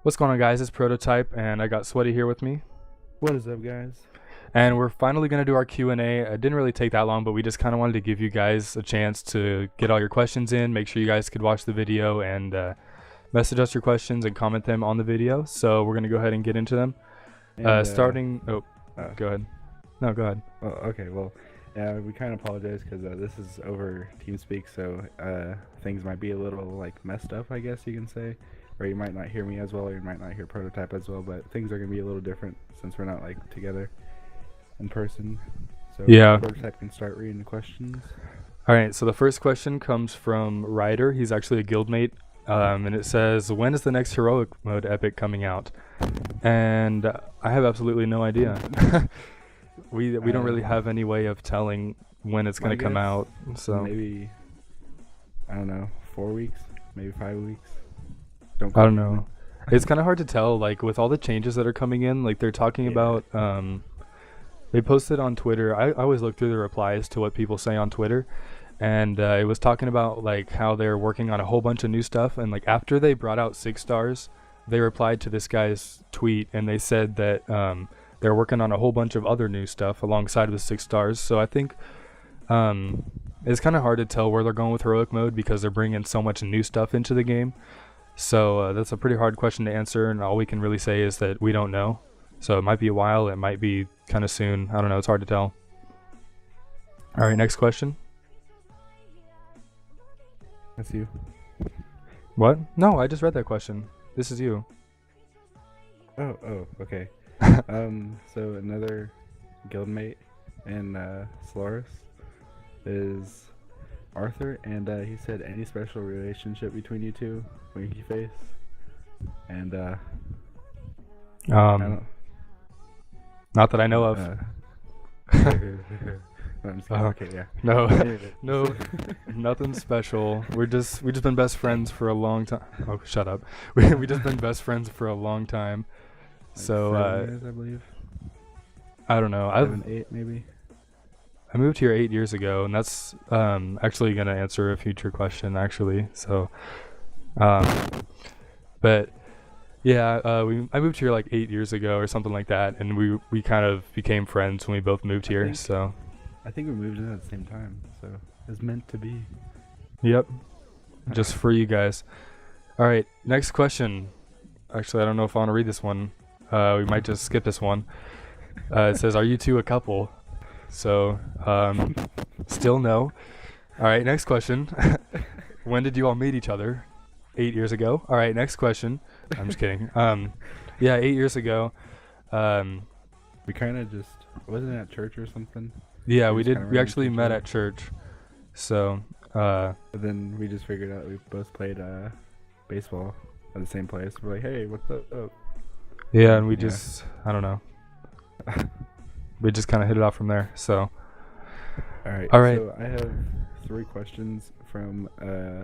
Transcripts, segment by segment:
What's going on, guys? It's Prototype, and I got Sweaty here with me. What is up, guys? And we're finally going to do our Q&A. It didn't really take that long, but we just kind of wanted to give you guys a chance to get all your questions in, make sure you guys could watch the video, and message us your questions and comment them on the video. So we're going to go ahead and get into them. And, Starting... Oh, uh, go ahead. No, go ahead. oh, okay, well, yeah, we kind of apologize because this is over TeamSpeak, so things might be a little, like, messed up, I guess you can say. Or you might not hear me as well, or you might not hear Prototype as well, but things are going to be a little different since we're not, like, together in person. So Yeah. Prototype can start reading the questions. All right, so the first question comes from Ryder. He's actually a guildmate, and it says, when is the next heroic mode epic coming out? And I have absolutely no idea. we don't really have any way of telling when it's going to come out. So maybe, I don't know, 4 weeks, maybe 5 weeks. I don't know. It's kind of hard to tell, like, with all the changes that are coming in. Like, they're talking about, they posted on Twitter. I always look through the replies to what people say on Twitter, and it was talking about, like, how they're working on a whole bunch of new stuff. And, like, after they brought out 6 stars, they replied to this guy's tweet, and they said that they're working on a whole bunch of other new stuff alongside with 6 stars. So I think it's kind of hard to tell where they're going with heroic mode because they're bringing so much new stuff into the game. So that's a pretty hard question to answer, and all we can really say is that we don't know. So it might be a while, it might be kind of soon. I don't know, it's hard to tell. All right, next question. That's you. What? No, I just read that question. This is you. Oh, okay. So another guildmate in Solaris is Arthur, and he said any special relationship between you two, winky face, and I don't, not that I know of. no, I'm just kidding. Okay, yeah. No, no, nothing special. We just been best friends for a long time. Oh, shut up. We just been best friends for a long time. Like So 7 years, I believe. I don't know. 7, 8, maybe. I moved here 8 years ago, and that's actually gonna answer a future question, actually. So, but yeah, I moved here like 8 years ago or something like that, and we kind of became friends when we both moved here. So, I think we moved in at the same time, so it's meant to be. yep, just for you guys. All right, next question. Actually, I don't know if I want to read this one. We might just skip this one. It says, "Are you two a couple?" So, still no. All right, next question. When did you all meet each other? 8 years ago. All right, next question. I'm just kidding. Yeah, 8 years ago. We kind of just wasn't it at church or something. Yeah, We we just did. kinda We ran actually into each met other. at church. So, But then we just figured out we both played baseball at the same place. We're like, hey, what's up? yeah, and we Yeah. just, I don't know. We just kind of hit it off from there. So, All right. All right. So I have 3 questions from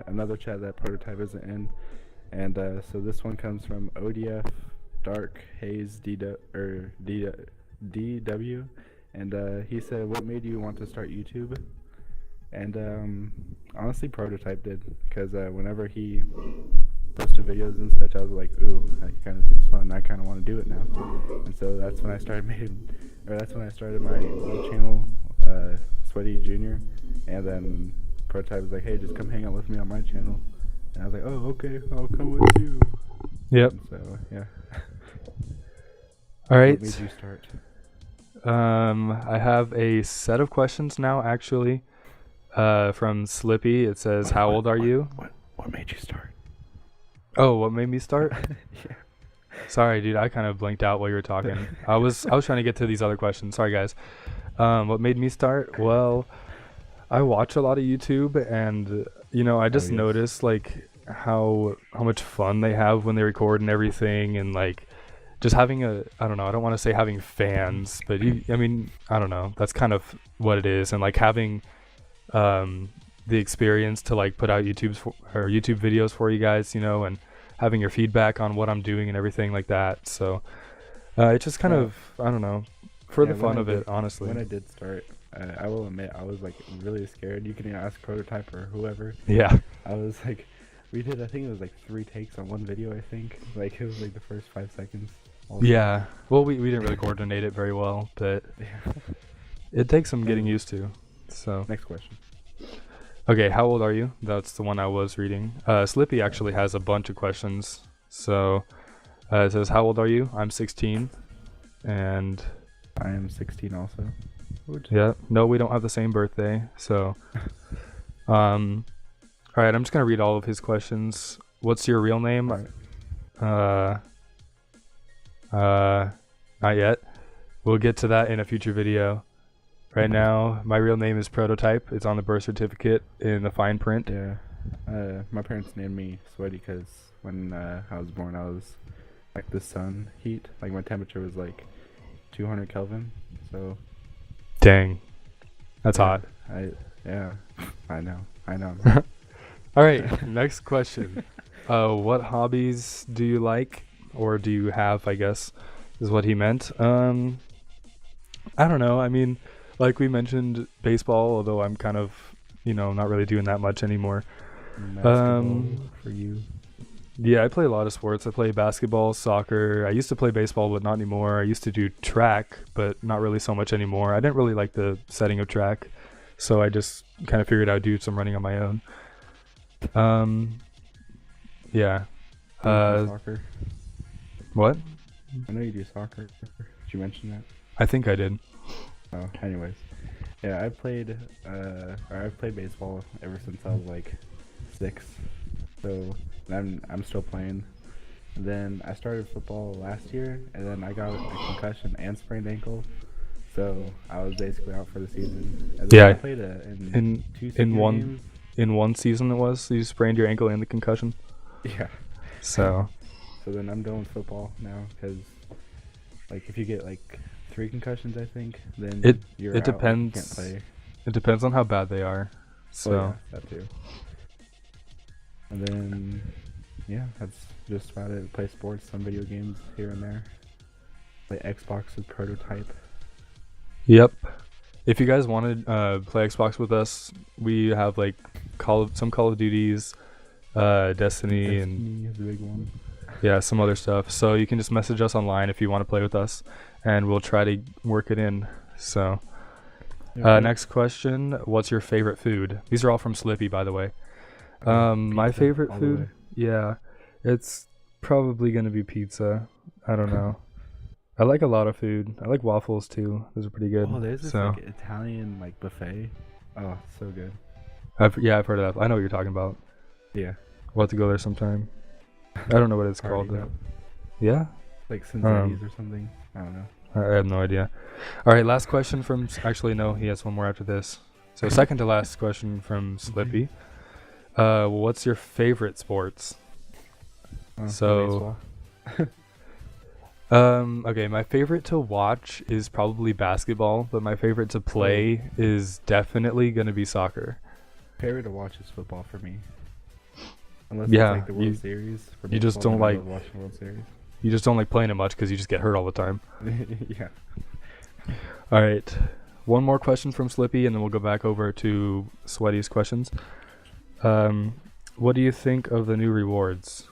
another chat that Prototype isn't in, and so this one comes from ODF Dark Haze DW, and he said, "What made you want to start YouTube?" And honestly, Prototype did, because whenever he posted videos and such, I was like, "Ooh, that kind of seems fun. I kind of want to do it now." And so that's when I started my little channel, sweatyjr, and then Prototype was like, "Hey, just come hang out with me on my channel," and I was like, "Oh, okay, I'll come with you." yep. And so yeah. All right. What made you start? I have a set of questions now, actually, from Slippy. It says, "How old are you?" What made you start? Oh, what made me start? Yeah. Sorry, dude. I kind of blinked out while you were talking. I was trying to get to these other questions. Sorry, guys. What made me start? Well, I watch a lot of YouTube, and I just yes. noticed like how much fun they have when they record and everything, and like just having I don't know. I don't want to say having fans, but I mean, I don't know. That's kind of what it is, and like having the experience to like put out YouTube videos for you guys, and having your feedback on what I'm doing and everything like that. So it's just kind of, I don't know, for the fun of it, honestly. When I did start, I will admit I was like really scared. You can ask Prototype or whoever. Yeah. I was like, We did. I think it was like 3 takes on one video. I think like it was like the first 5 seconds. Also. Yeah. Well, we didn't really coordinate it very well, but Yeah. it takes some getting used to. So. Next question. Okay, how old are you? That's the one I was reading. Slippy actually has a bunch of questions. So it says, how old are you? I'm 16. And I am 16 also. yeah, no, we don't have the same birthday. So, all right, I'm just going to read all of his questions. What's your real name? Right. Not yet. We'll get to that in a future video. Right now, my real name is Prototype. It's on the birth certificate in the fine print. Yeah. My parents named me Sweaty because when I was born, I was like the sun heat. Like my temperature was like 200 Kelvin. So. Dang, that's yeah, hot. I know. All right, next question. What hobbies do you like, or do you have? I guess is what he meant. I don't know. I mean, like we mentioned, baseball. Although I'm kind of, not really doing that much anymore. Basketball for you. Yeah, I play a lot of sports. I play basketball, soccer. I used to play baseball, but not anymore. I used to do track, but not really so much anymore. I didn't really like the setting of track, so I just kind of figured I'd do some running on my own. Yeah. Soccer. What? I know you do soccer. Did you mention that? I think I did. Oh, anyways. Yeah, I've played baseball ever since I was like 6. So I'm still playing. And then I started football last year, and then I got a concussion and sprained ankle. So I was basically out for the season. And then Yeah. I played in 2 senior games. In one season it was. You sprained your ankle and the concussion. Yeah. So. So then I'm done with football now because, like, if you get like 3 concussions, I think, then you're it out, depends. you can't play. It depends on how bad they are. So. Oh, yeah, that too. And then, yeah, that's just about it. Play sports, some video games here and there. Play Xbox with Prototype. Yep. If you guys want to play Xbox with us, we have like some Call of Duties, Destiny, and is a big one. Yeah, some other stuff. So you can just message us online if you want to play with us, and we'll try to work it in. So, next question: what's your favorite food? These are all from Slippy, by the way. My favorite food, yeah, it's probably gonna be pizza. I don't know. I like a lot of food. I like waffles too. Those are pretty good. Oh, there's this like Italian like buffet. Oh, it's so good. I've heard of that. I know what you're talking about. Yeah. We'll have to go there sometime. I don't know what it's called though. Yeah? Like Cincinnati's or something. I don't know. I have no idea. All right, last question from... Actually, no, he has one more after this. So second to last question from Slippy. What's your favorite sports? Okay, my favorite to watch is probably basketball, but my favorite to play is definitely going to be soccer. Favorite to watch is football for me. Unless Yeah, it's like the World Series. For you just baseball, don't then I like- love watching World Series. You just don't like playing it much because you just get hurt all the time. Yeah. All right. One more question from Slippy, and then we'll go back over to Sweaty's questions. What do you think of the new rewards?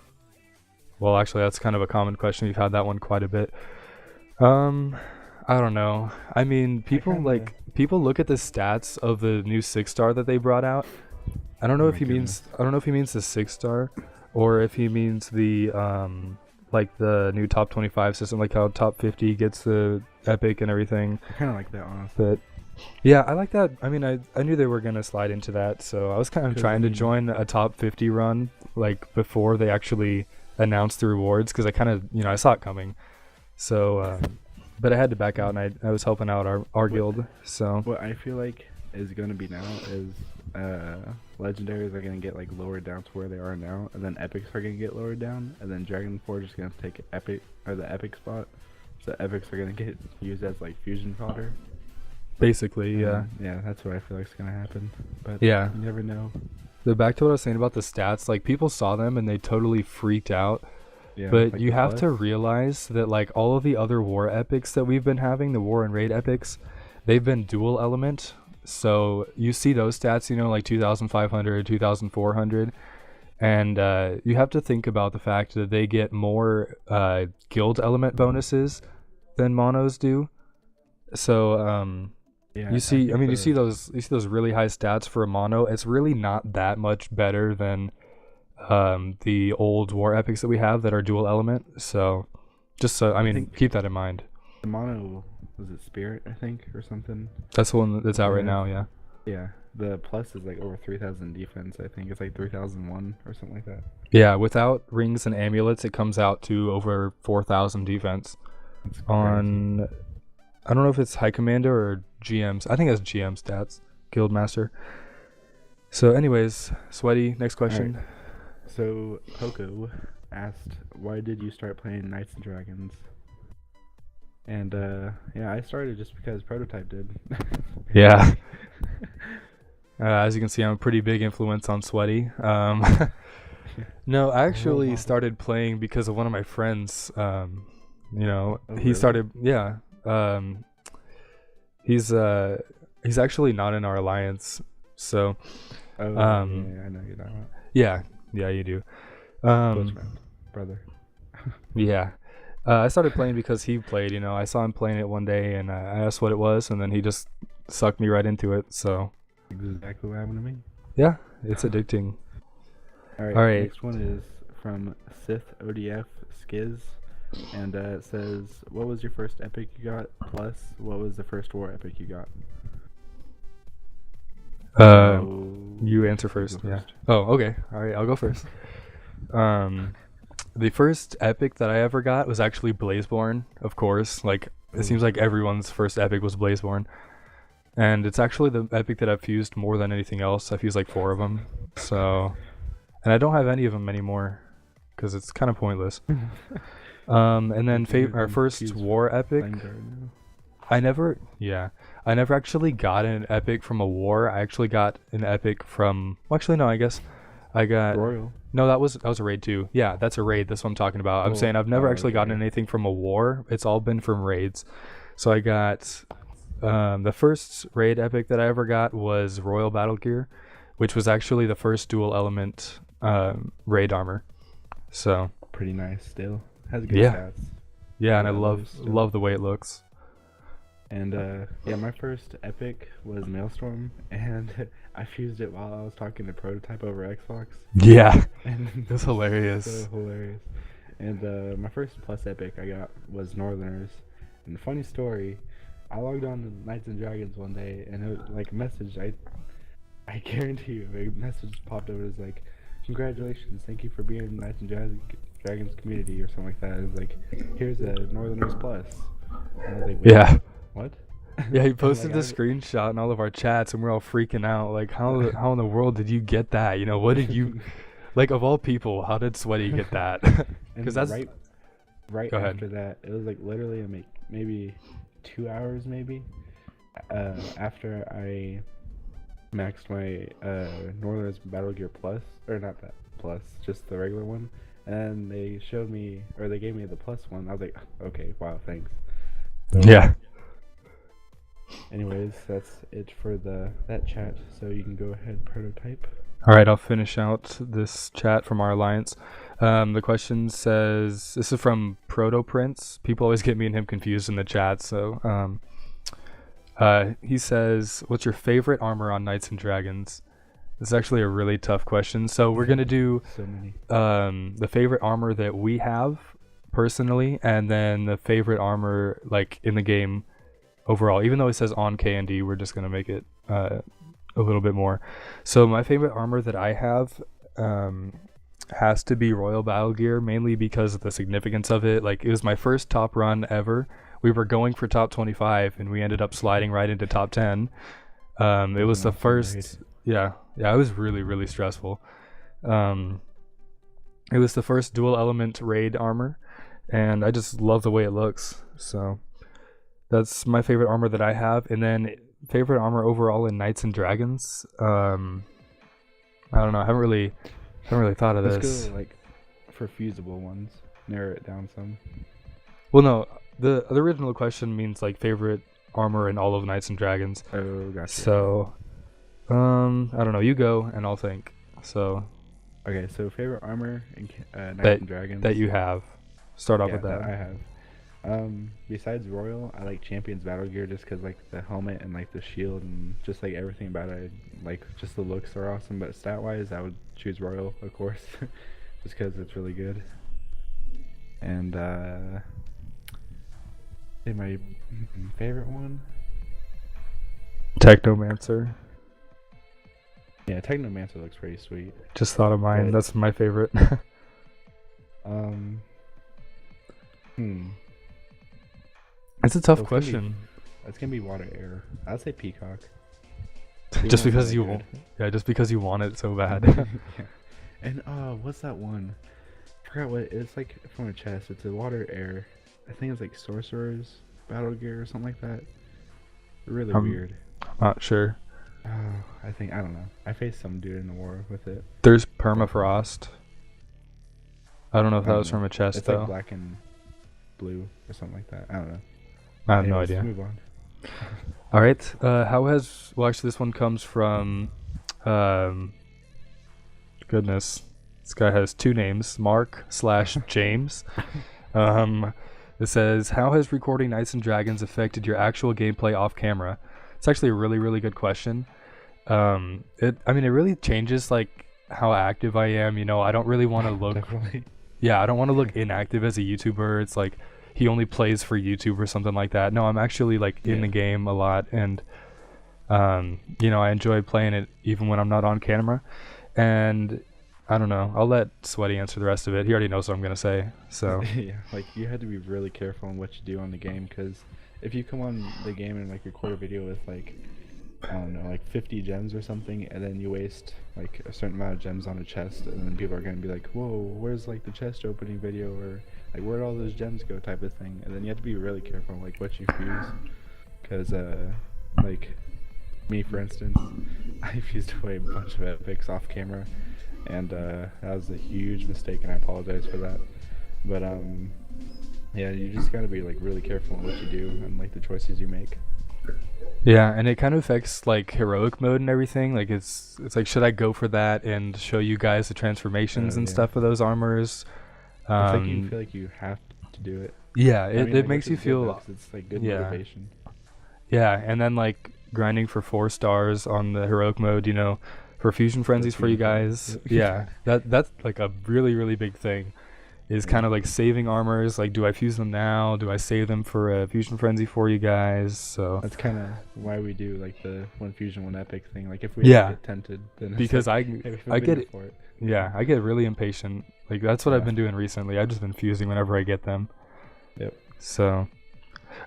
Well, actually, that's kind of a common question. We've had that one quite a bit. I don't know. I mean, people look at the stats of the new 6-star that they brought out. I don't know if he means the 6-star, or if he means the like the new top 25 system, like how top 50 gets the epic and everything. I kind of like that, honestly. But yeah, I like that. I mean, I knew they were gonna slide into that, so I was kind of trying to join a top 50 run like before they actually announced the rewards, because I kind of I saw it coming. So, but I had to back out, and I was helping out our guild. So what I feel like is going to be now is legendaries are going to get like lowered down to where they are now, and then epics are going to get lowered down, and then Dragon Forge is going to take the epic spot. So epics are going to get used as like fusion fodder. basically, yeah. Yeah, that's what I feel like is going to happen. But Yeah. you never know. Back to what I was saying about the stats, like people saw them and they totally freaked out. Yeah, But like you the have plus. to realize that like all of the other war epics that we've been having, the war and raid epics, they've been dual element. So you see those stats, like 2,500, 2,400. And you have to think about the fact that they get more guild element bonuses than monos do. So Yeah, you see, I think mean, you see those really high stats for a mono. It's really not that much better than the old war epics that we have that are dual element. So just so, I mean, think keep that in mind. the mono, was it Spirit, I think, or something? That's the one that's out right Yeah. now. Yeah. Yeah, the plus is like over 3,000 defense. I think it's like 3,001 or something like that. Yeah. Without rings and amulets, it comes out to over 4,000 defense. It's crazy. On, I don't know if it's High Commander or GM's. I think it's GM stats, Guildmaster. So, anyways, Sweaty, next question. Alright. So Poco asked, "Why did you start playing Knights and Dragons?" And yeah, I started just because Prototype did. Yeah. As you can see, I'm a pretty big influence on Sweaty. No, I actually started playing because of one of my friends. You know, Oh, he really? started. Yeah. He's actually not in our alliance. So Oh, Um, yeah, I know you're talking about. yeah, you do. Close friend, brother. Yeah. I started playing because he played, you know. I saw him playing it one day and I asked what it was, and then he just sucked me right into it. So, Exactly what happened to me. yeah, it's addicting. All All right. Next one is from Sith ODF Skiz, and it says, "What was your first epic you got? Plus, what was the first war epic you got?" So, You answer go first. Yeah. first. Oh, okay. All right, I'll go first. The first epic that I ever got was actually Blazeborn, of course. Like, it seems like everyone's first epic was Blazeborn. And it's actually the epic that I've fused more than anything else. I've used like 4 of them. So, and I don't have any of them anymore because it's kind of pointless. And then our first war epic, I never actually got an epic from a war. I actually got an epic from, well, actually no, I guess I got Royal. No, that was a raid too. Yeah, that's a raid. That's what I'm talking about. I'm Oh, saying I've never actually gotten okay. anything from a war. It's all been from raids. So I got the first raid epic that I ever got was Royal Battle Gear, which was actually the first dual element raid armor. So Pretty nice still. Has good Yeah. stats. yeah, and I Yeah, love those still- love the way it looks. And yeah, my first epic was Maelstrom, and I fused it while I was talking to Prototype over Xbox. Yeah, And it was hilarious. So hilarious. And my first plus epic I got was Northerners. And funny story, I logged on to Knights and Dragons one day, and it was like a message. I guarantee you, a message popped up. It was like, "Congratulations, thank you for being in Knights and Dragons community," or something like that. It was like, "Here's a Northerners plus." And I was like, "Wait, Yeah. what?" Yeah, he And, posted like, the screenshot in all of our chats, and we're all freaking out. Like, how in the world did you get that? You know, what did you, like, of all people, how did Sweaty get that? And Because that's right Go ahead. after that, it was like literally maybe 2 hours maybe after I maxed my Northerners Battle Gear Plus, or not that plus, just the regular one, and they showed me, or they gave me the plus one. I was like, okay, wow, thanks. So, yeah. anyways, that's it for that chat. So you can go ahead, Prototype. All right, I'll finish out this chat from our alliance. The question says, this is from Proto Prince. People always get me and him confused in the chat. So he says, what's your favorite armor on Knights and Dragons? This is actually a really tough question. So we're going to do So many. the favorite armor that we have personally, and then the favorite armor like in the game overall. Even though it says on KnD, we're just going to make it a little bit more. So my favorite armor that I have has to be Royal Battle Gear, mainly because of the significance of it. Like, it was my first top run ever. We were going for top 25 and we ended up sliding right into top 10. It was the first, yeah, it was really stressful. It was the first dual element raid armor, and I just love the way it looks. So that's my favorite armor that I have. And then favorite armor overall in Knights and Dragons, I don't know, I haven't really thought of Let's this. go like for fusible ones. Narrow it down some. Well, no, the original question means like favorite armor in all of Knights and Dragons. Oh, gotcha. So I don't know, you go and I'll think. So Okay, so favorite armor in Knights that and Dragons. that you have. Start off Yeah, with that I that. have. Besides Royal, I like Champions Battle Gear just 'cause like the helmet and like the shield and just like everything about it. Like just the looks are awesome. But stat wise, I would choose Royal, of course, just 'cause it's really good. And say my favorite one. Technomancer. Yeah, Technomancer looks pretty sweet. Just thought of mine. But- That's my favorite. Hmm. It's a tough So it's gonna be- question. That's gonna be Water Air. I'd say Peacock. Just Even though because it's you not want, good. yeah, just because you want it so bad. Yeah. And what's that one? I forgot what it's like from a chest. It's a Water Air. I think it's like Sorcerer's Battle Gear or something like that. Really weird. Not sure. I don't know. I faced some dude in the war with it. There's permafrost. I don't know if I that don't was know. from a chest It's though. like black and blue or something like that. I don't know. I have no Anyways, idea. Move on. All right. Well, actually, this one comes from. Goodness, this guy has two names, Mark/James. It says, "How has recording Knights and Dragons affected your actual gameplay off camera?" It's actually a really, really good question. It really changes like how active I am. You know, I don't really want to look. Definitely. Yeah, I don't want to look inactive as a YouTuber. It's like he only plays for YouTube or something like that. No, I'm actually like in the game a lot, and I enjoy playing it even when I'm not on camera. And I don't know. I'll let Sweaty answer the rest of it. He already knows what I'm gonna say. So Yeah, like you had to be really careful on what you do on the game because if you come on the game and like record a video with like I don't know, like 50 gems or something, and then you waste like a certain amount of gems on a chest, and then people are gonna be like, "Whoa, where's like the chest opening video?" or like, "Where'd all those gems go?" type of thing. And then you have to be really careful on like what you fuse, because like me for instance, I fused away a bunch of epics off camera, and that was a huge mistake, and I apologize for that. But yeah, you just gotta be like really careful on what you do and like the choices you make. yeah, and it kind of affects like heroic mode and everything. Like it's like, should I go for that and show you guys the transformations and Yeah. stuff of those armors? It's like you feel like you have to do it. Yeah, I it, mean, I it guess makes you it's good, feel though, 'cause it's like good yeah. motivation. Yeah, and then like grinding for 4 stars on the heroic mode, for fusion frenzies for you fusion guys. frenzies, Yeah, that's like a really, really big thing. Is kind of like saving armors. Like, do I fuse them now? Do I save them for a fusion frenzy for you guys? So That's kind of why we do like the one fusion, one epic thing. Like if we Yeah. get tempted, then it's because like, I hey, we I feel get good it. for it. Yeah, I get really impatient. Like that's what I've Yeah. been doing recently. I've just been fusing whenever I get them. Yep. So,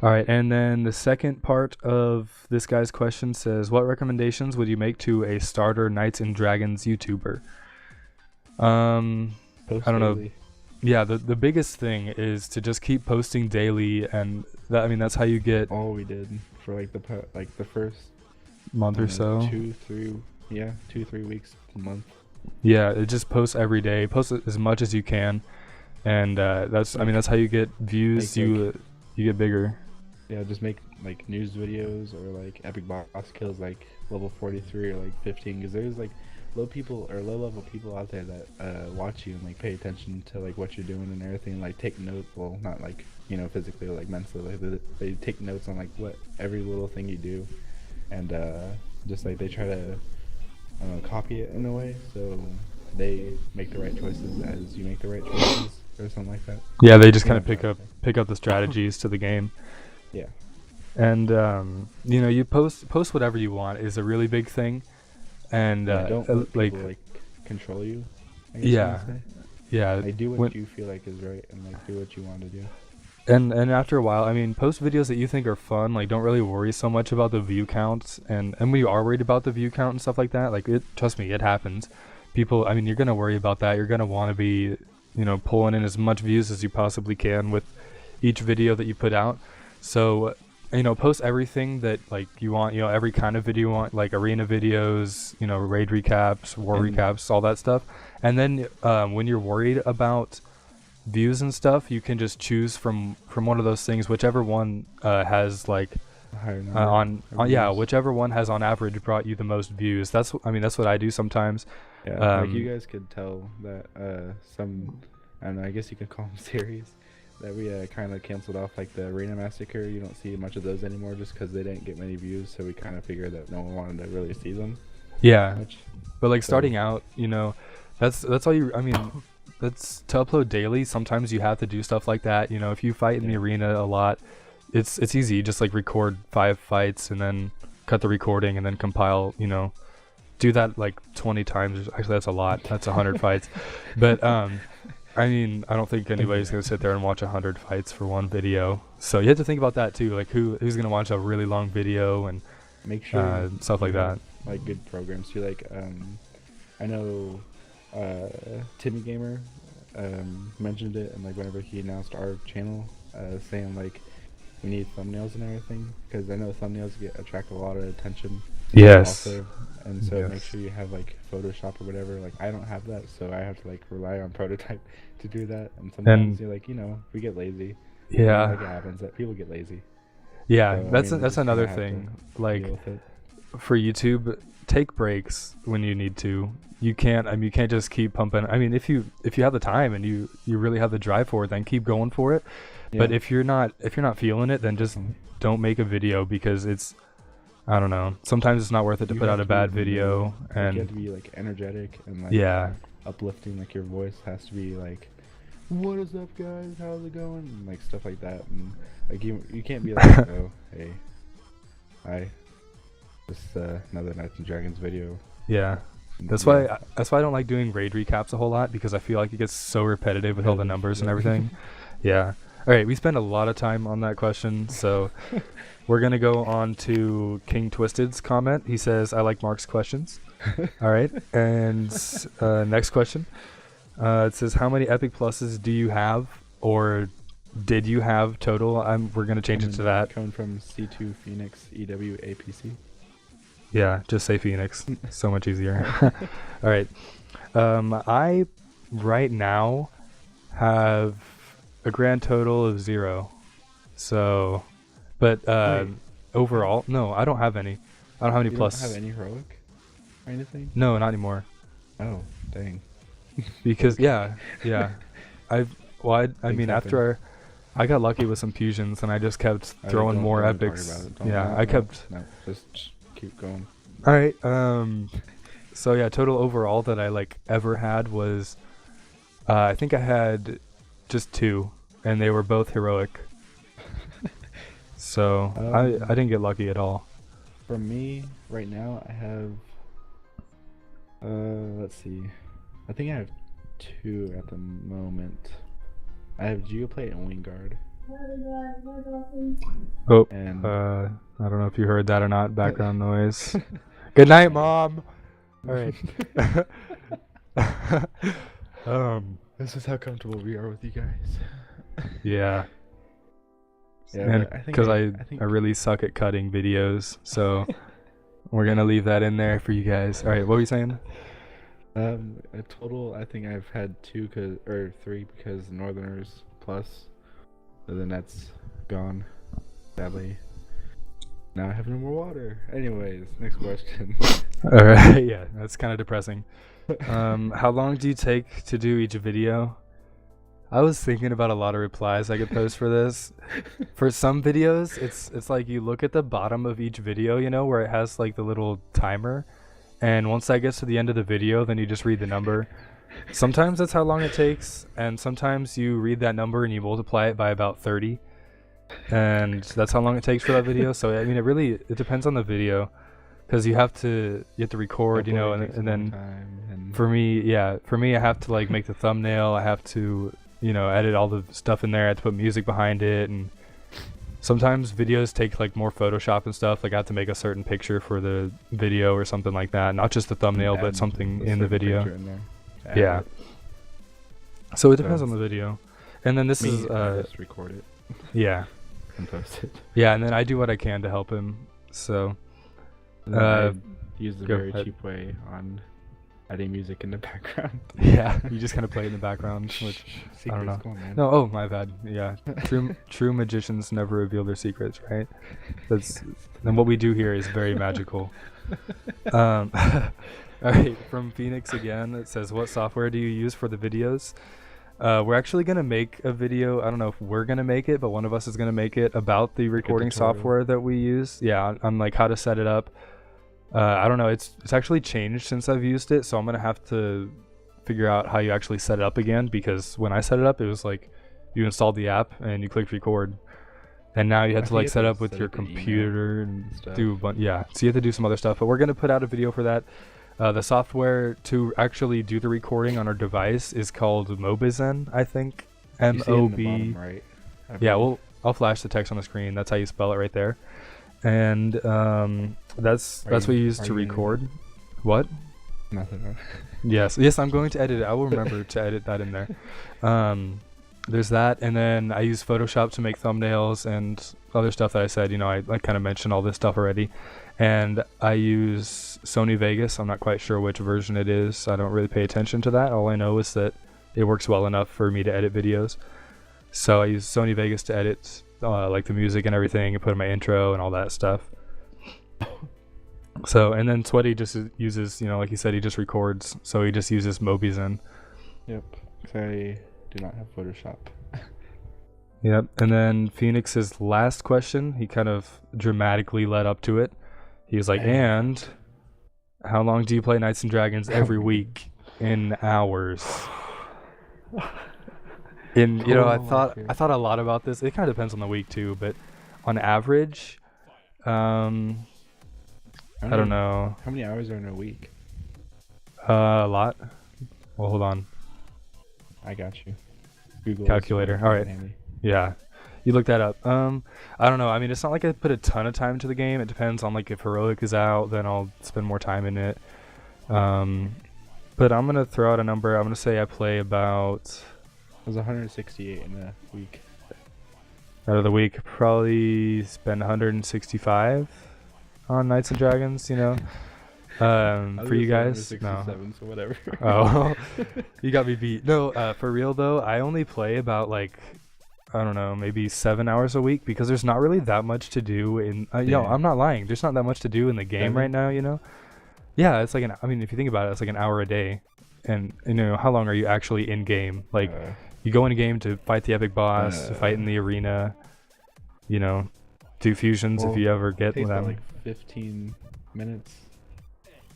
all right, and then the second part of this guy's question says, "What recommendations would you make to a starter Knights and Dragons YouTuber?" Post I don't know. daily. Yeah, the biggest thing is to just keep posting daily, and that's how you get All we did for like the first month or so. 2-3 weeks a month. Yeah, it just posts every day. Post it as much as you can, and that's how you get views. Make, You get bigger. Yeah, just make like news videos or like epic boss kills like level 43 or like 15, because there's like low level people out there that watch you and like pay attention to like what you're doing and everything, like take notes. Well, not like physically or like mentally, like they take notes on like what every little thing you do, and just like they try to copy it in a way, so they make the right choices as you make the right choices or something like that. Yeah, they just kind of Yeah, pick up the strategies to the game. Yeah. And you post whatever you want is a really big thing, and Don't let people, like control you. I guess you yeah, would say. yeah. Like do what when- you feel like is right, and like do what you want to do. And after a while, post videos that you think are fun. Like, don't really worry so much about the view counts. And when you are worried about the view count and stuff like that, like trust me, it happens. People, you're gonna worry about that. You're gonna want to be, pulling in as much views as you possibly can with each video that you put out. So, post everything that like you want. Every kind of video you want, like arena videos, raid recaps, war And- recaps, all that stuff. And then when you're worried about views and stuff, you can just choose from one of those things, whichever one has like Higher number on of yeah, views. whichever one has on average brought you the most views. That's what I do sometimes. Yeah, like you guys could tell that some, I don't know, I guess you could call them series, that we kind of canceled off, like the Arena Massacre. You don't see much of those anymore just because they didn't get many views, so we kind of figured that no one wanted to really see them. Yeah, much. but like So- starting out, that's all you. I mean, that's to upload daily. Sometimes you have to do stuff like that. If you fight in the Yeah. arena a lot, it's easy. You just like record 5 fights and then cut the recording and then compile. Do that like 20 times. Actually, that's a lot. That's 100 fights. But I mean, I don't think anybody's gonna sit there and watch 100 fights for one video. So you have to think about that too. Like who's gonna watch a really long video and Make sure stuff like you that. have, like good programs too. Like I know Timmy Gamer mentioned it, and like whenever he announced our channel, saying like we need thumbnails and everything, because I know thumbnails attract a lot of attention. Yes. Also, and so Yes. make sure you have like Photoshop or whatever. Like I don't have that, so I have to like rely on Prototype to do that. And sometimes you're like, we get lazy. Yeah. Like it happens that people get lazy. Yeah. So, I that's mean, we that's just kinda another have to thing. Like deal with it. for YouTube, take breaks when you need to. You can't just keep pumping. I mean, if you have the time and you really have the drive for it, then keep going for it. But Yeah. if you're not feeling it, then just don't make a video, because it's, I don't know, sometimes it's not worth it to You put have out a to be bad in the mood. video. Like, you have And to be like energetic and like yeah, uplifting. Like your voice has to be like, "What is up, guys? How's it going?" And like stuff like that. And like you can't be like, "Oh, hey, hi, just another Knights and Dragons video." yeah. That's Yeah. why I don't like doing raid recaps a whole lot, because I feel like it gets so repetitive with all the numbers and Yeah. everything. Yeah. All right, we spent a lot of time on that question, so we're gonna go on to King Twisted's comment. He says, "I like Mark's questions." All right, and next question. It says, "How many Epic Pluses do you have, or did you have total?" We're gonna change it to that. Coming from C2 Phoenix EWAPC. Yeah, just say Phoenix. So much easier. All right. I right now have a grand total of 0. So, but Wait. overall, no, I don't have any. I don't have any You plus. don't have any heroic or anything? No, not anymore. Oh, dang. Because yeah. I mean, Things after I got lucky with some fusions, and I just kept Oh, throwing don't- more don't talk epics. about it. Don't- Yeah, no, I no, kept. No, just keep going. All right. So yeah, total overall that I like ever had was, I think I had just 2, and they were both heroic. So I didn't get lucky at all. For me, right now, I have. Let's see. I think I have 2 at the moment. I have Geoplate and Wingguard. Oh, And I don't know if you heard that or not. Background noise. Good night, Mom. All right. this is how comfortable we are with you guys. Yeah. Yeah, And but I think because I think really suck at cutting videos, so we're gonna leave that in there for you guys. All right, what were you saying? a total. I think I've had 2 or 3 because Northerners plus. And then that's gone. Sadly. Now I have no more water. Anyways, next question. All right, yeah, that's kind of depressing. How long do you take to do each video? I was thinking about a lot of replies I could post for this. For some videos, it's like you look at the bottom of each video, where it has like the little timer, and once that gets to the end of the video, then you just read the number. Sometimes that's how long it takes, and sometimes you read that number and you multiply it by about 30, and that's how long it takes for that video. So I mean, it depends on the video, because you have to record, and then for me, I have to like make the thumbnail. I have to edit all the stuff in there. I have to put music behind it, and sometimes videos take like more Photoshop and stuff. Like I have to make a certain picture for the video or something like that, not just the thumbnail, but something in the video. Yeah. So it depends on the video. And then this Me, is I just record it yeah. and post it. Yeah, and then I do what I can to help him. So And then I use the go very ahead. cheap way on adding music in the background. yeah, you just kind of play it in the background, which I don't know. Secrets, come on, man. No, oh my bad. Yeah, true magicians never reveal their secrets, right? That's and what we do here is very magical. All right, from Phoenix again. It says, "What software do you use for the videos?" We're actually gonna make a video. I don't know if we're gonna make it, but one of us is gonna make it about the recording software that we use. Yeah, on like how to set it up. I don't know. It's actually changed since I've used it, so I'm gonna have to figure out how you actually set it up again, because when I set it up, it was like you installed the app and you clicked record, and now you had to like set up with your computer and do yeah. So you have to do some other stuff. But we're gonna put out a video for that. The software to actually do the recording on our device is called Mobizen, I think. M-O-B. Right. Yeah, I'll flash the text on the screen. That's how you spell it right there. And that's what you use to record. What? Nothing. Yes, I'm going to edit it. I will remember to edit that in there. There's that, and then I use Photoshop to make thumbnails and other stuff that I said. I kind of mentioned all this stuff already. And I use Sony Vegas. I'm not quite sure which version it is. I don't really pay attention to that. All I know is that it works well enough for me to edit videos. So I use Sony Vegas to edit like the music and everything, and put in my intro and all that stuff. So, and then Sweaty just uses, like he said, he just records. So he just uses Mobizen. Yep. So I do not have Photoshop. Yep. And then Phoenix's last question, he kind of dramatically led up to it. He was like, "And how long do you play Knights and Dragons every week in hours?" And I thought a lot about this. It kind of depends on the week too, but on average, I don't know. How many hours are in a week? A lot. Well, hold on. I got you. Google calculator. All right. Handy. Yeah. You look that up. I don't know. I mean, it's not like I put a ton of time into the game. It depends on like if Heroic is out, then I'll spend more time in it. But I'm gonna throw out a number. I'm gonna say I play about. It was 168 in a week. Out of the week, probably spend 165 on Knights and Dragons. For you guys, no. So whatever. Oh, you got me beat. No, for real though, I only play about like. I don't know, maybe 7 hours a week, because there's not really that much to do in I'm not lying, there's not that much to do in the game right now. Yeah, it's like if you think about it, it's like an hour a day. And how long are you actually in game? Like you go in a game to fight the epic boss, to fight in the arena, do fusions if you ever get them. Like 15 minutes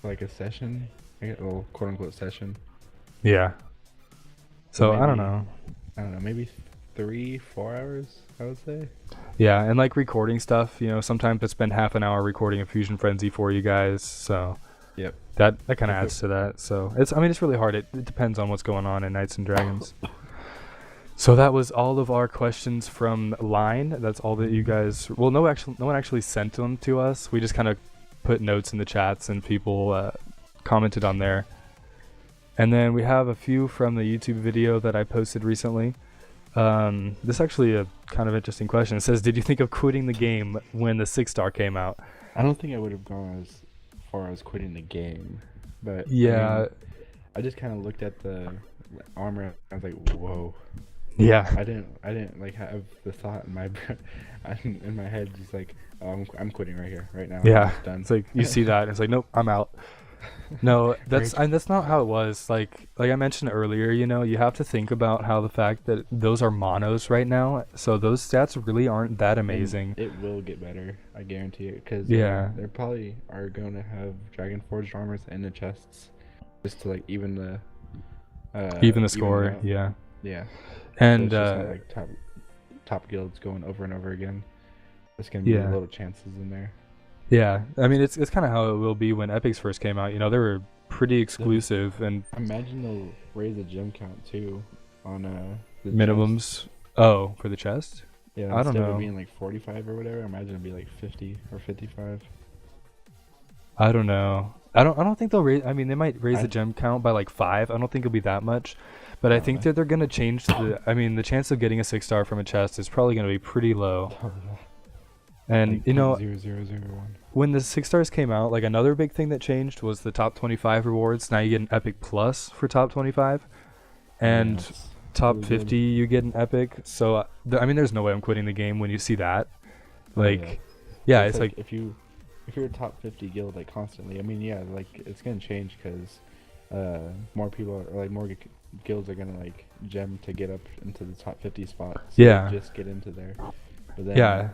like a session, like a little quote unquote session. Yeah, so maybe, I don't know, maybe 3-4 hours, I would say. Yeah, and like recording stuff, sometimes I spend half an hour recording a Fusion Frenzy for you guys, so yep, that kind of adds to that. So it's really hard. It depends on what's going on in Knights and Dragons. So that was all of our questions from Line. That's all that you guys. Well, no one actually sent them to us. We just kind of put notes in the chats, and people commented on there. And then we have a few from the YouTube video that I posted recently. This is actually a kind of interesting question. It says, "Did you think of quitting the game when the 6-star came out?" I don't think I would have gone as far as quitting the game, but yeah, I just kind of looked at the armor. I was like, "Whoa!" Yeah, I didn't like have the thought in my head, just like, "Oh, I'm quitting right here, right now." Yeah, I'm done. It's like you see that, and it's like, "Nope, I'm out." No, that's not how it was. Like I mentioned earlier, you have to think about how the fact that those are monos right now, so those stats really aren't that amazing. And it will get better, I guarantee it, because they probably are going to have Dragon Forged armors in the chests, just to like even the score. Yeah. And so like top guilds going over and over again. There's gonna be little chances in there. Yeah, I mean it's kind of how it will be when Epics first came out. They were pretty exclusive, and imagine they'll raise the gem count too on the minimums. Chest. Oh, for the chest? Yeah, I don't know. Instead of being like 45 or whatever, imagine it'd be like 50 or 55. I don't know. I don't think they'll raise. I mean, they might raise the gem count by like 5. I don't think it'll be that much, but I think that they're gonna change the. I mean, the chance of getting a 6-star from a chest is probably gonna be pretty low. And like 0.0001. When the 6-stars came out, like another big thing that changed was the top 25 rewards. Now you get an Epic Plus for top 25, and top really 50 you get an Epic. So I mean, there's no way I'm quitting the game when you see that. Like, it's like if you if you're a top 50 guild like constantly, I mean, yeah, like it's gonna change because more people are, or like more guilds are gonna like gem to get up into the top 50 spot. So Yeah. they just get into there. But then Yeah.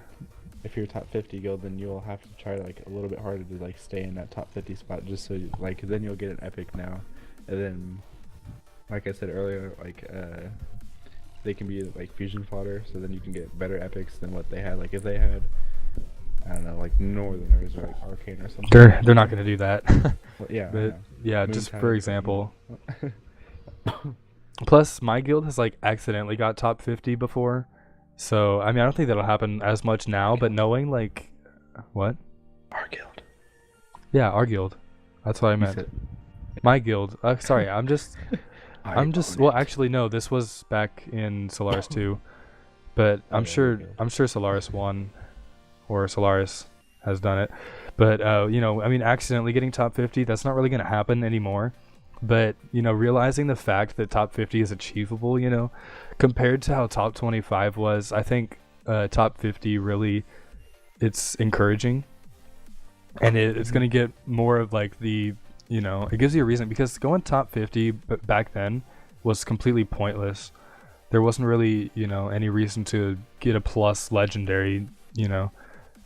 if you're a top 50 guild, then you'll have to try like a little bit harder to like stay in that top 50 spot, just so like then you'll get an epic now, and then like I said earlier, like they can be like fusion fodder, so then you can get better epics than what they had. Like if they had, I don't know, like Northerners or like Arcane or something. They're not gonna do that. Well, yeah, I But know. yeah, Moon just Tide for or example. something. Plus, my guild has like accidentally got top 50 before, so I mean I don't think that'll happen as much now. But knowing like, what? Our guild. Yeah, our guild. That's what I You meant. said- My guild. Sorry, I'm just. I'm just. Well, opponent. actually, no. This was back in Solaris 2, but I'm Okay, sure. okay. I'm sure Solaris 1 or Solaris has done it. But you know, I mean, accidentally getting top 50. That's not really going to happen anymore. But you know, realizing the fact that top 50 is achievable, you know, compared to how top 25 was, I think top 50 really, it's encouraging, and it's going to get more of like the, you know, it gives you a reason, because going top 50 back then was completely pointless. There wasn't really, you know, any reason to get a plus legendary, you know.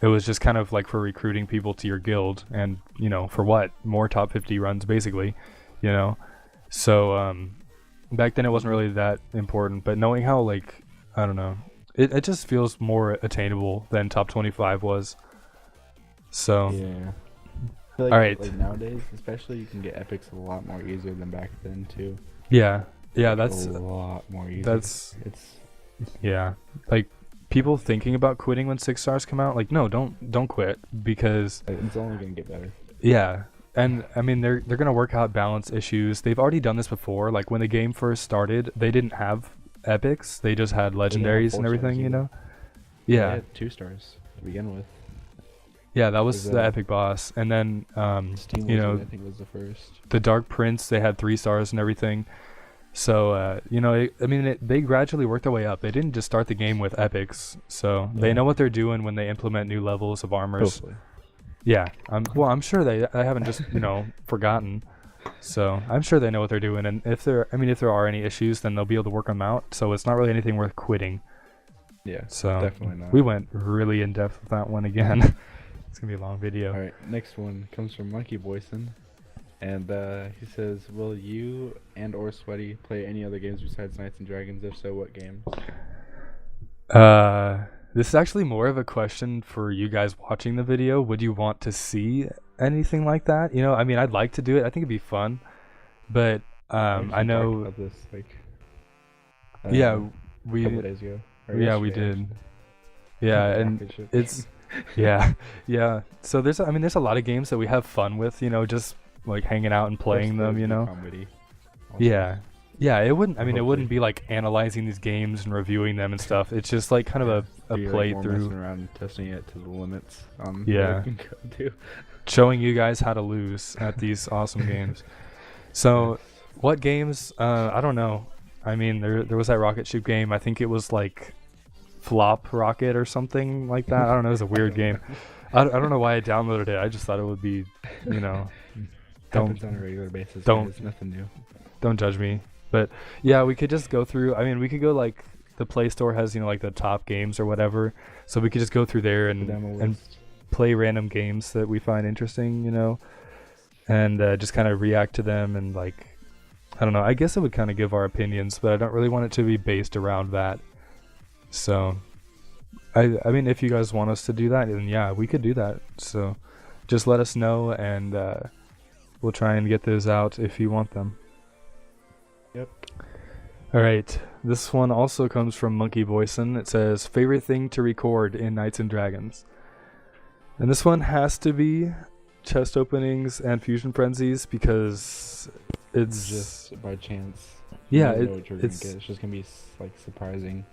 It was just kind of like for recruiting people to your guild, and you know, for what? More top 50 runs basically, you know. So back then it wasn't really that important, but knowing how, like, I don't know, it just feels more attainable than top 25 was. So Yeah. I feel like, all right. Like nowadays, especially, you can get epics a lot more easier than back then too. yeah, that's a lot more easier. that's It's yeah. Like people thinking about quitting when 6 stars come out, like no, don't quit, because it's only gonna get better. yeah. And I mean, they're gonna work out balance issues. They've already done this before. Like when the game first started, they didn't have epics. They just had legendaries and 4 everything, stars you either. know. They Yeah, had 2 stars to begin with. yeah, that was Is the that- epic boss. And then Steam you Wizard, know, I think, was the first. the Dark Prince, they had 3 stars and everything. So you know, they gradually worked their way up. They didn't just start the game with epics. So they Yeah. know what they're doing when they implement new levels of armors. Hopefully. Yeah, I'm sure they haven't just, you know, forgotten. So I'm sure they know what they're doing, and if there are any issues, then they'll be able to work them out. So it's not really anything worth quitting. Yeah. So Definitely not. we went really in depth with that one again. It's gonna be a long video. All right. Next one comes from Monkey Boyson, and he says, "Will you and or Sweaty play any other games besides Knights and Dragons? If so, what games?" This is actually more of a question for you guys watching the video. Would you want to see anything like that? You know, I mean, I'd like to do it. I think it'd be fun, but Actually I talked know. about this like. Yeah, a we couple days ago. Or yeah we yesterday, did. actually. Yeah, and Rocket ship. it's yeah. So there's a lot of games that we have fun with, you know, just like hanging out and playing them, you know. Comedy. Yeah. Yeah, it wouldn't it Hopefully. wouldn't be like analyzing these games and reviewing them and stuff. It's just like kind of a Be, like, more messing playthrough, around and testing it to the limits. Yeah. What it can go to. showing you guys how to lose at these awesome games. So, what games? I don't know. I mean, there was that rocket ship game. I think it was like Flop Rocket or something like that. I don't know. It was a weird game. I don't know why I downloaded it. I just thought it would be, you know, Happens on a regular basis. don't- It's nothing new. don't judge me. But yeah, we could just go through. I mean, we could go like the Play Store has, you know, like the top games or whatever. So we could just go through there The and demo and list. play random games that we find interesting, you know, and just kind of react to them, and like, I don't know, I guess it would kind of give our opinions, but I don't really want it to be based around that. So I mean, if you guys want us to do that, then yeah, we could do that. So just let us know, and we'll try and get those out if you want them. Yep. All right, this one also comes from Monkey Boyson. It says, favorite thing to record in Knights and Dragons. And this one has to be chest openings and fusion frenzies, because it's just by chance. yeah, You don't know what you're gonna it's get. It's just gonna be like surprising.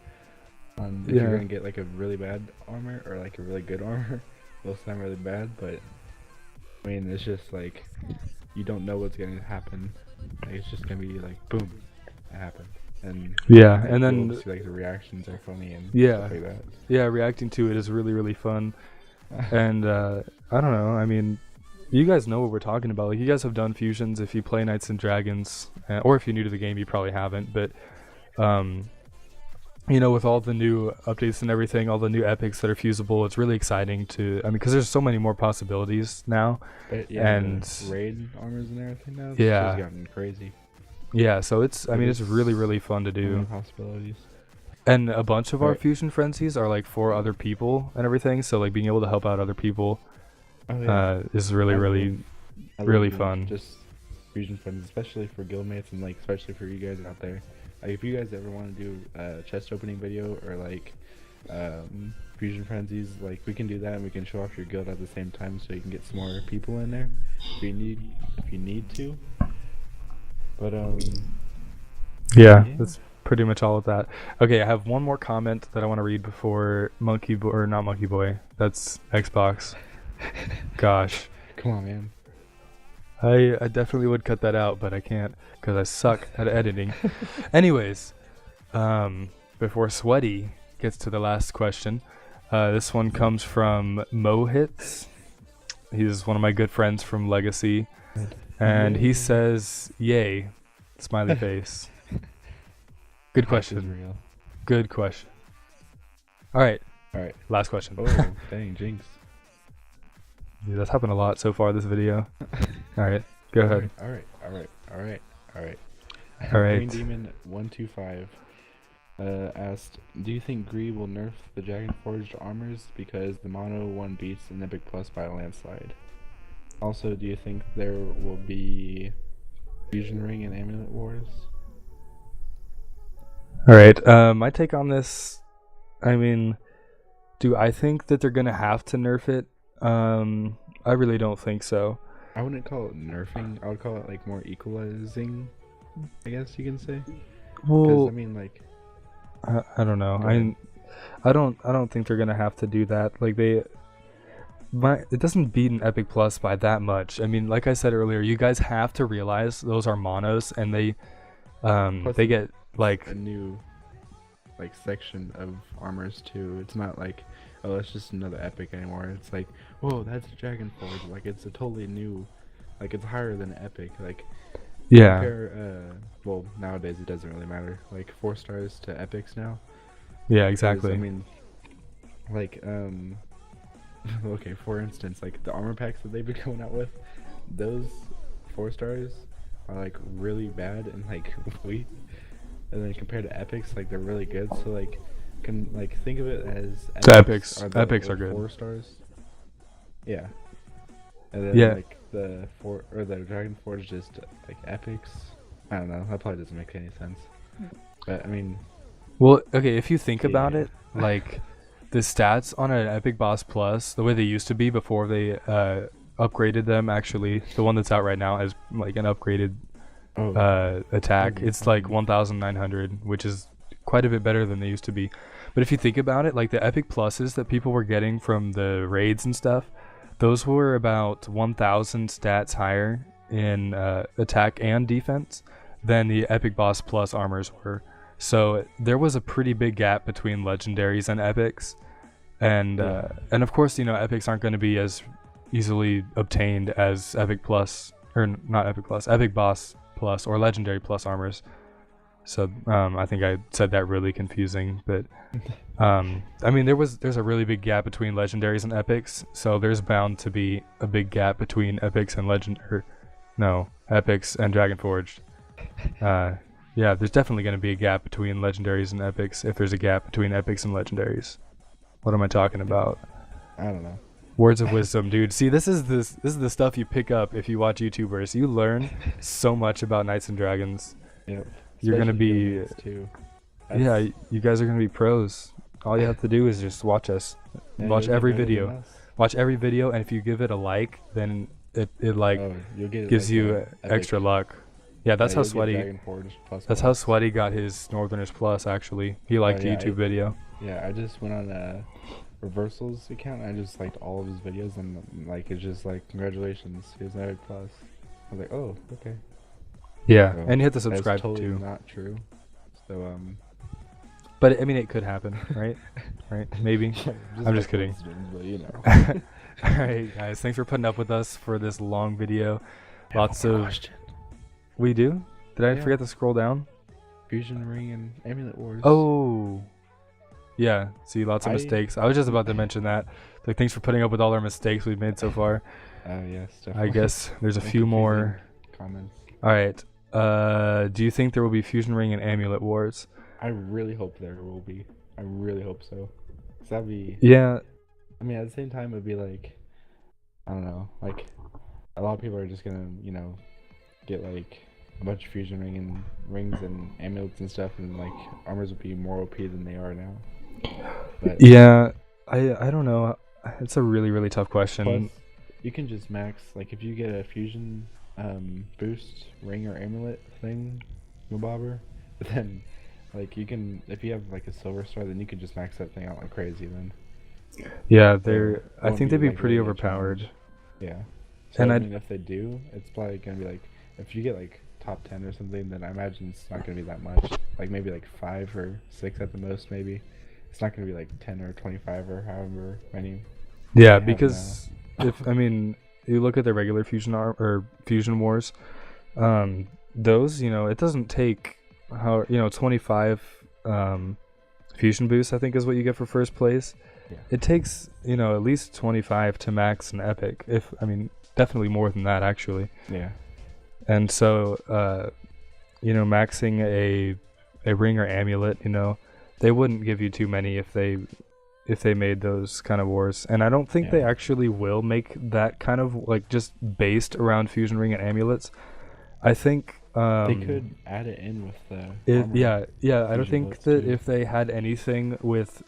If Yeah. you're gonna get like a really bad armor or like a really good armor, most of the time really bad. But I mean, it's just like you don't know what's gonna happen. Like, it's just gonna be like boom, it happened. And yeah, it's and cool then to see, like the reactions are funny and Yeah. stuff like that. yeah, reacting to it is really really fun. And I don't know. I mean, you guys know what we're talking about. Like, you guys have done fusions if you play Knights and Dragons, or if you're new to the game, you probably haven't. But, you know, with all the new updates and everything, all the new epics that are fusible, it's really exciting to. I mean, because there's so many more possibilities now. And the raid armors and everything now. Yeah. It's gotten crazy. Yeah, so it's. I mean, it's really, really fun to do. Possibilities. And a bunch of our fusion frenzies are like for other people and everything. So like being able to help out other people is really, really fun. Just fusion frenzies, especially for guildmates and like especially for you guys out there. Like if you guys ever want to do a chest opening video or like fusion frenzies, like we can do that and we can show off your guild at the same time so you can get some more people in there if you need to. But yeah, that's pretty much all of that. Okay, I have one more comment that I want to read before Monkey Boy, or not Monkey Boy, that's Xbox. Gosh. Come on, man. I definitely would cut that out, but I can't because I suck at editing. Anyways, before Sweaty gets to the last question, this one comes from Mohits. He's one of my good friends from Legacy, and he says, "Yay!" Smiley face. Good question. Good question. All right. Last question. Oh, dang, jinx. Dude, that's happened a lot so far this video. All right, go ahead. All right. All right. Green Demon 125 asked, "Do you think Gree will nerf the Dragon Forged armors because the mono one beats an Epic Plus by a landslide? Also, do you think there will be Fusion Ring and Amulet Wars?" All right. My take on this. I mean, do I think that they're gonna have to nerf it? I really don't think so. I wouldn't call it nerfing. I would call it like more equalizing, I guess you can say. Well, I mean, like, I don't know. I don't think they're gonna have to do that. Like it doesn't beat an Epic Plus by that much. I mean, like I said earlier, you guys have to realize those are monos, and they get like a new like section of armors too. It's not like, oh, it's just another epic anymore. It's like, whoa, that's a Dragon Forge. Like it's a totally new, like it's higher than epic. Like compare, well, nowadays it doesn't really matter. Like 4 stars to epics now. Yeah, exactly. I mean, like okay, for instance, like the armor packs that they've been coming out with, those 4 stars are like really bad and like weak. And then compared to epics, like they're really good. So like, can like think of it as epics. Are epics are good. 4 stars. Yeah. And then like the Dragon Forge just like epics. I don't know. That probably doesn't make any sense. But I mean. Well, okay. If you think about it, like the stats on an Epic Boss Plus, the way they used to be before they upgraded them. Actually, the one that's out right now is like an upgraded attack. It's like 1,900, which is quite a bit better than they used to be. But if you think about it, like the Epic Pluses that people were getting from the raids and stuff, those were about 1,000 stats higher in attack and defense than the Epic Boss Plus armors were. So there was a pretty big gap between legendaries and epics, and of course, you know, epics aren't going to be as easily obtained as Epic Plus, or not Epic Plus, Epic Boss Plus or Legendary Plus armors. So I think I said that really confusing, but I mean there's a really big gap between legendaries and epics, so there's bound to be a big gap between epics and epics and Dragon Forged. Yeah, there's definitely going to be a gap between legendaries and epics if there's a gap between epics and legendaries. What am I talking about? I don't know. Words of wisdom, dude. See, this is the stuff you pick up if you watch YouTubers. You learn so much about Knights and Dragons. Yep. You're gonna be, yeah. You guys are gonna be pros. All you have to do is just watch us, watch every video, and if you give it a like, then it like gives you extra luck. Yeah, that's how Sweaty. That's how Sweaty got his Northerners Plus. Actually, he liked a YouTube video. Yeah, I just went on Reversal's account. And I just liked all of his videos, and like it's just like, congratulations, he has an Epic Plus. I was like, oh, okay. Yeah, so and you hit the subscribe that's totally too. Not true. So But I mean, it could happen, right? Right? Maybe. I'm just kidding. But, you know. All right, guys. Thanks for putting up with us for this long video. Lots One more of. question. We do? Did I Yeah. forget to scroll down? Fusion Ring and Amulet Wars. Oh. Yeah. See, lots of I- mistakes. I was just about to mention that. Like, thanks for putting up with all our mistakes we've made so far. Yes, I definitely. guess there's a And few more. confusing comments. All right. Do you think there will be Fusion Ring and Amulet Wars? I really hope there will be. I really hope so. 'Cause that'd be. Yeah. I mean, at the same time, it'd be like, I don't know, like a lot of people are just gonna, get like a bunch of fusion rings and amulets and stuff, and like armors would be more OP than they are now. But Yeah. I don't know. It's a really, really tough question. plus, you can just max like if you get a fusion boost ring or amulet thing, mobobber, then like you can if you have like a silver star, then you can just max that thing out like crazy then. Yeah, So, they're. it I won't think they'd be like, pretty really a overpowered. challenge. Yeah. So And I I'd- mean, if they do, it's probably gonna be like if you get like top 10 or something, then I imagine it's not gonna be that much. Like maybe like 5 or 6 at the most, maybe. It's not gonna be like 10 or 25 or however many. Yeah, have because if you look at the regular or Fusion Wars, those it doesn't take 25 fusion boosts, I think, is what you get for first place. Yeah. It takes at least 25 to max an epic. Definitely more than that actually. Yeah. And so maxing a ring or amulet, they wouldn't give you too many if they made those kind of wars. And I don't think they Yeah. actually will make that kind of like just based around fusion ring and amulets. I think They could add it in with the armor. I don't fusion think bullets, that too. if they had anything with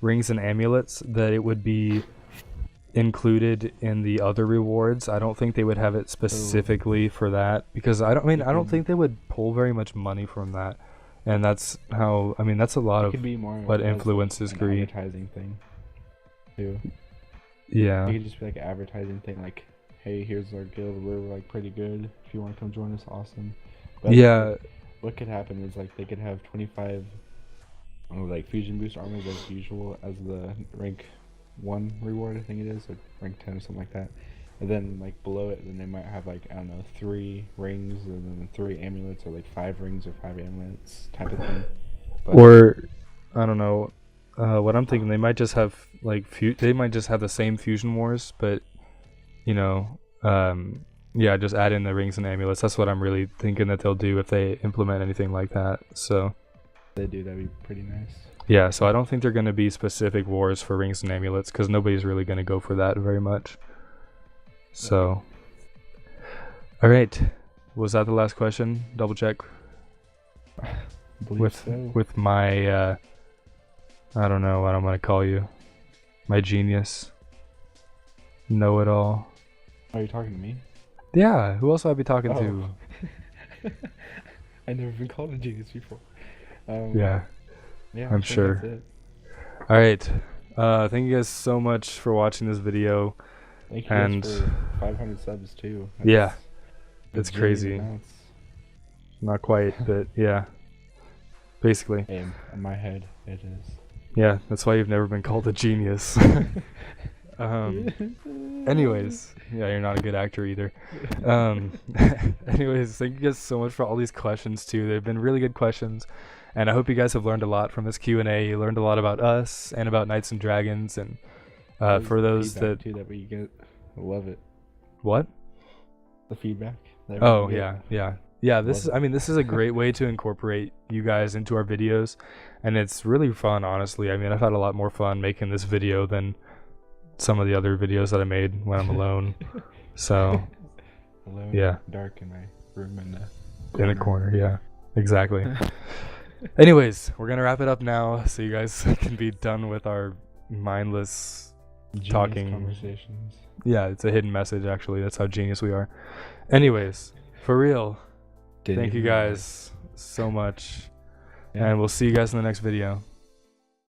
rings and amulets that it would be included in the other rewards. I don't think they would have it specifically for that, because I don't think they would pull very much money from that. And that's how that's a lot It of could be more what as, like, influences an greed. advertising thing too. Yeah. It could just be like an advertising thing, like, hey, here's our guild, we're like pretty good. If you want to come join us, awesome. But Yeah. what could happen is like they could have 25 like fusion boost armors as usual as the rank 1 reward, I think it is, or rank 10 or something like that. And then like below it, then they might have like, I don't know, 3 rings and then 3 amulets, or like 5 rings or 5 amulets type of thing. But Or I don't know. What I'm thinking, they might just have like they might just have the same fusion wars, but just add in the rings and amulets. That's what I'm really thinking that they'll do if they implement anything like that. So if they do, that'd be pretty nice. yeah, so I don't think they're going to be specific wars for rings and amulets, because nobody's really going to go for that very much. So, all right, was that the last question? Double check I believe so. with my I don't know what I'm going to call you, my genius, know-it-all. Are you talking to me? Yeah, who else would I be talking to? I've never been called a genius before. Yeah, Yeah, I'm I think sure. that's it. all right. Thank you guys so much for watching this video. Thank you And- guys for 500 subs too. Yeah, that's it's crazy. amounts. Not quite, but yeah, basically. Hey, in my head, it is. Yeah, that's why you've never been called a genius. Anyways, yeah, you're not a good actor either. Anyways, thank you guys so much for all these questions too. They've been really good questions, and I hope you guys have learned a lot from this Q&A. You learned a lot about us and about Knights and Dragons, and for those feedback that too that we get, I love it. what? The feedback. that Oh we get. yeah. This Love is a great way to incorporate you guys into our videos, and it's really fun. Honestly, I've had a lot more fun making this video than some of the other videos that I made when I'm alone. So Alone, yeah. dark in my room in in the corner, yeah, exactly. Anyways, we're gonna wrap it up now, so you guys can be done with our mindless Genius talking. conversations. Yeah, it's a hidden message, actually. That's how genius we are. Anyways, for real, thank you guys so much, Yeah. and we'll see you guys in the next video.